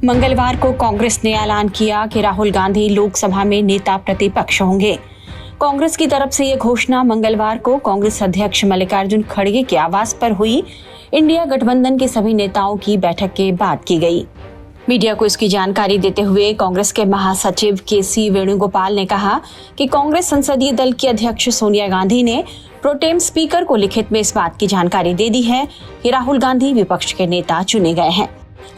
मंगलवार को कांग्रेस ने ऐलान किया कि राहुल गांधी लोकसभा में नेता प्रतिपक्ष होंगे। कांग्रेस की तरफ से यह घोषणा मंगलवार को कांग्रेस अध्यक्ष मल्लिकार्जुन खड़गे के आवास पर हुई इंडिया गठबंधन के सभी नेताओं की बैठक के बाद की गई। मीडिया को इसकी जानकारी देते हुए कांग्रेस के महासचिव के.सी. वेणुगोपाल ने कहा कि कांग्रेस संसदीय दल की अध्यक्ष सोनिया गांधी ने प्रोटेम स्पीकर को लिखित में इस बात की जानकारी दे दी है कि राहुल गांधी विपक्ष के नेता चुने गए हैं।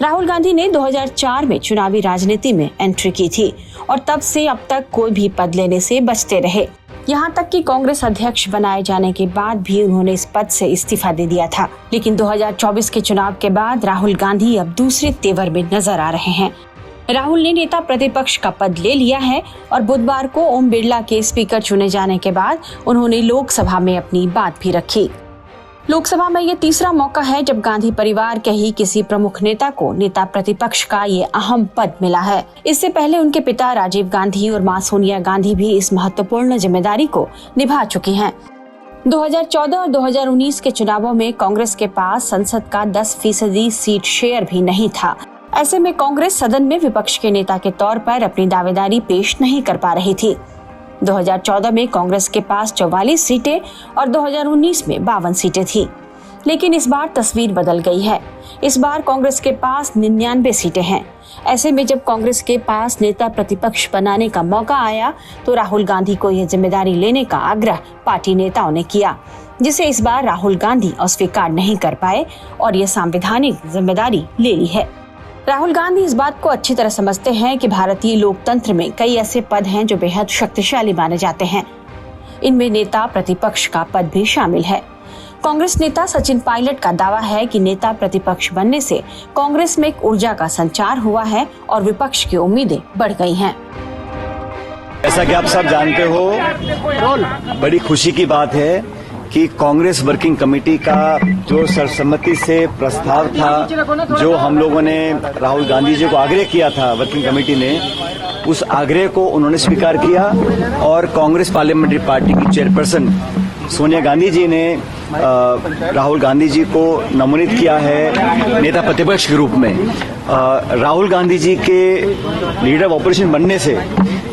राहुल गांधी ने 2004 में चुनावी राजनीति में एंट्री की थी और तब से अब तक कोई भी पद लेने से बचते रहे। यहाँ तक कि कांग्रेस अध्यक्ष बनाए जाने के बाद भी उन्होंने इस पद से इस्तीफा दे दिया था। लेकिन 2024 के चुनाव के बाद राहुल गांधी अब दूसरे तेवर में नजर आ रहे हैं। राहुल ने नेता प्रतिपक्ष का पद ले लिया है और बुधवार को ओम बिरला के स्पीकर चुने जाने के बाद उन्होंने लोकसभा में अपनी बात भी रखी। लोकसभा में यह तीसरा मौका है जब गांधी परिवार के ही किसी प्रमुख नेता को नेता प्रतिपक्ष का ये अहम पद मिला है। इससे पहले उनके पिता राजीव गांधी और मां सोनिया गांधी भी इस महत्वपूर्ण जिम्मेदारी को निभा चुकी हैं। 2014 और 2019 के चुनावों में कांग्रेस के पास संसद का 10% सीट शेयर भी नहीं था। ऐसे में कांग्रेस सदन में विपक्ष के नेता के तौर पर अपनी दावेदारी पेश नहीं कर पा रही थी। 2014 में कांग्रेस के पास 44 सीटें और 2019 में 52 सीटें थी। लेकिन इस बार तस्वीर बदल गई है। इस बार कांग्रेस के पास 99 सीटें हैं। ऐसे में जब कांग्रेस के पास नेता प्रतिपक्ष बनाने का मौका आया तो राहुल गांधी को यह जिम्मेदारी लेने का आग्रह पार्टी नेताओं ने किया, जिसे इस बार राहुल गांधी अस्वीकार नहीं कर पाए और ये संवैधानिक जिम्मेदारी ले ली है। राहुल गांधी इस बात को अच्छी तरह समझते हैं कि भारतीय लोकतंत्र में कई ऐसे पद हैं जो बेहद शक्तिशाली माने जाते हैं। इनमें नेता प्रतिपक्ष का पद भी शामिल है। कांग्रेस नेता सचिन पायलट का दावा है कि नेता प्रतिपक्ष बनने से कांग्रेस में एक ऊर्जा का संचार हुआ है और विपक्ष की उम्मीदें बढ़ गई हैं। जैसा कि आप सब जानते हो, बड़ी खुशी की बात है कि कांग्रेस वर्किंग कमेटी का जो सर्वसम्मति से प्रस्ताव था, जो हम लोगों ने राहुल गांधी जी को आग्रह किया था वर्किंग कमेटी ने, उस आग्रह को उन्होंने स्वीकार किया और कांग्रेस पार्लियामेंट्री पार्टी की चेयरपर्सन सोनिया गांधी जी ने राहुल गांधी जी को नमोनित किया है नेता प्रतिपक्ष के रूप में। राहुल गांधी जी के लीडर ऑफ ऑपोजिशन बनने से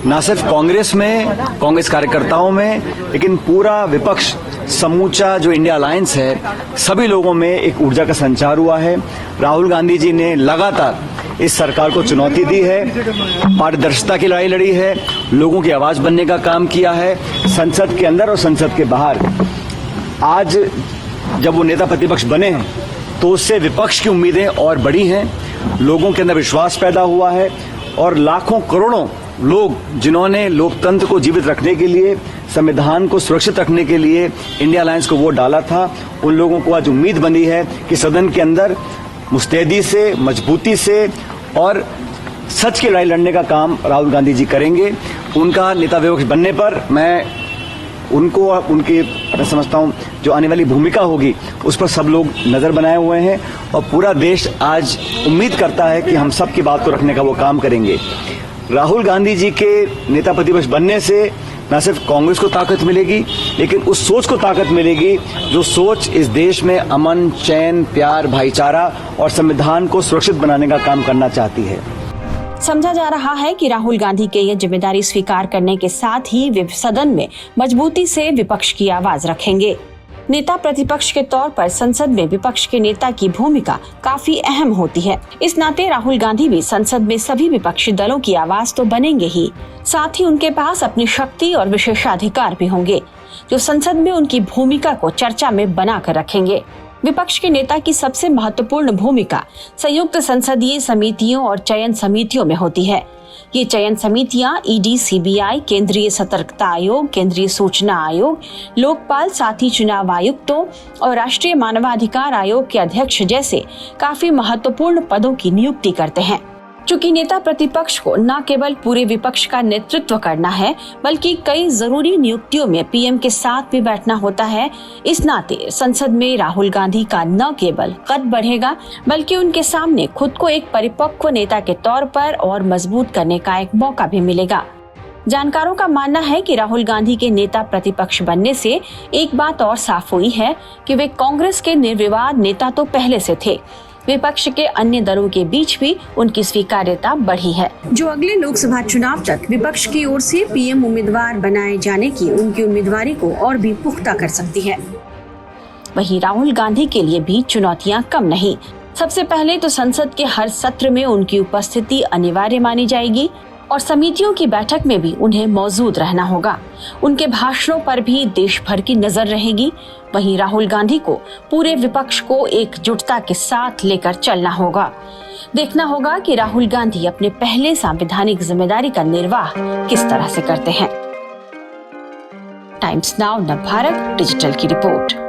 न सिर्फ कांग्रेस में, कांग्रेस कार्यकर्ताओं में, लेकिन पूरा विपक्ष, समूचा जो इंडिया अलायंस है, सभी लोगों में एक ऊर्जा का संचार हुआ है। राहुल गांधी जी ने लगातार इस सरकार को चुनौती दी है, पारदर्शिता की लड़ाई लड़ी है, लोगों की आवाज बनने का काम किया है, संसद के अंदर और संसद के बाहर। आज जब वो नेता प्रतिपक्ष बने हैं तो उससे विपक्ष की उम्मीदें और बढ़ी हैं, लोगों के अंदर विश्वास पैदा हुआ है और लाखों करोड़ों लोग जिन्होंने लोकतंत्र को जीवित रखने के लिए, संविधान को सुरक्षित रखने के लिए इंडिया अलायंस को वोट डाला था, उन लोगों को आज उम्मीद बनी है कि सदन के अंदर मुस्तैदी से, मजबूती से और सच की लड़ाई लड़ने का काम राहुल गांधी जी करेंगे। उनका नेता विपक्ष बनने पर मैं समझता हूं जो आने वाली भूमिका होगी उस पर सब लोग नजर बनाए हुए हैं और पूरा देश आज उम्मीद करता है कि हम सब की बात को रखने का वो काम करेंगे। राहुल गांधी जी के नेता प्रतिपक्ष बनने से न सिर्फ कांग्रेस को ताकत मिलेगी, लेकिन उस सोच को ताकत मिलेगी जो सोच इस देश में अमन, चैन, प्यार, भाईचारा और संविधान को सुरक्षित बनाने का काम करना चाहती है। समझा जा रहा है कि राहुल गांधी के ये जिम्मेदारी स्वीकार करने के साथ ही वे सदन में मजबूती से विपक्ष की आवाज रखेंगे। नेता प्रतिपक्ष के तौर पर संसद में विपक्ष के नेता की भूमिका काफी अहम होती है। इस नाते राहुल गांधी भी संसद में सभी विपक्षी दलों की आवाज तो बनेंगे ही, साथ ही उनके पास अपनी शक्ति और विशेषाधिकार भी होंगे जो संसद में उनकी भूमिका को चर्चा में बनाकर रखेंगे। विपक्ष के नेता की सबसे महत्वपूर्ण भूमिका संयुक्त संसदीय समितियों और चयन समितियों में होती है। ये चयन समितियां ईडी, सीबीआई, केंद्रीय सतर्कता आयोग, केंद्रीय सूचना आयोग, लोकपाल, साथ ही चुनाव आयुक्तों और राष्ट्रीय मानवाधिकार आयोग के अध्यक्ष जैसे काफी महत्वपूर्ण पदों की नियुक्ति करते हैं। चूंकि नेता प्रतिपक्ष को न केवल पूरे विपक्ष का नेतृत्व करना है, बल्कि कई जरूरी नियुक्तियों में पीएम के साथ भी बैठना होता है, इस नाते संसद में राहुल गांधी का न केवल कद बढ़ेगा, बल्कि उनके सामने खुद को एक परिपक्व नेता के तौर पर और मजबूत करने का एक मौका भी मिलेगा। जानकारों का मानना है कि राहुल गांधी के नेता प्रतिपक्ष बनने से एक बात और साफ हुई है कि वे कांग्रेस के निर्विवाद नेता तो पहले से थे, विपक्ष के अन्य दलों के बीच भी उनकी स्वीकार्यता बढ़ी है, जो अगले लोकसभा चुनाव तक विपक्ष की ओर से पीएम उम्मीदवार बनाए जाने की उनकी उम्मीदवारी को और भी पुख्ता कर सकती है। वहीं राहुल गांधी के लिए भी चुनौतियां कम नहीं। सबसे पहले तो संसद के हर सत्र में उनकी उपस्थिति अनिवार्य मानी जाएगी और समितियों की बैठक में भी उन्हें मौजूद रहना होगा। उनके भाषणों पर भी देश भर की नजर रहेगी। वहीं राहुल गांधी को पूरे विपक्ष को एकजुटता के साथ लेकर चलना होगा। देखना होगा कि राहुल गांधी अपने पहले संवैधानिक जिम्मेदारी का निर्वाह किस तरह से करते हैं। टाइम्स नाउ नवभारत डिजिटल की रिपोर्ट।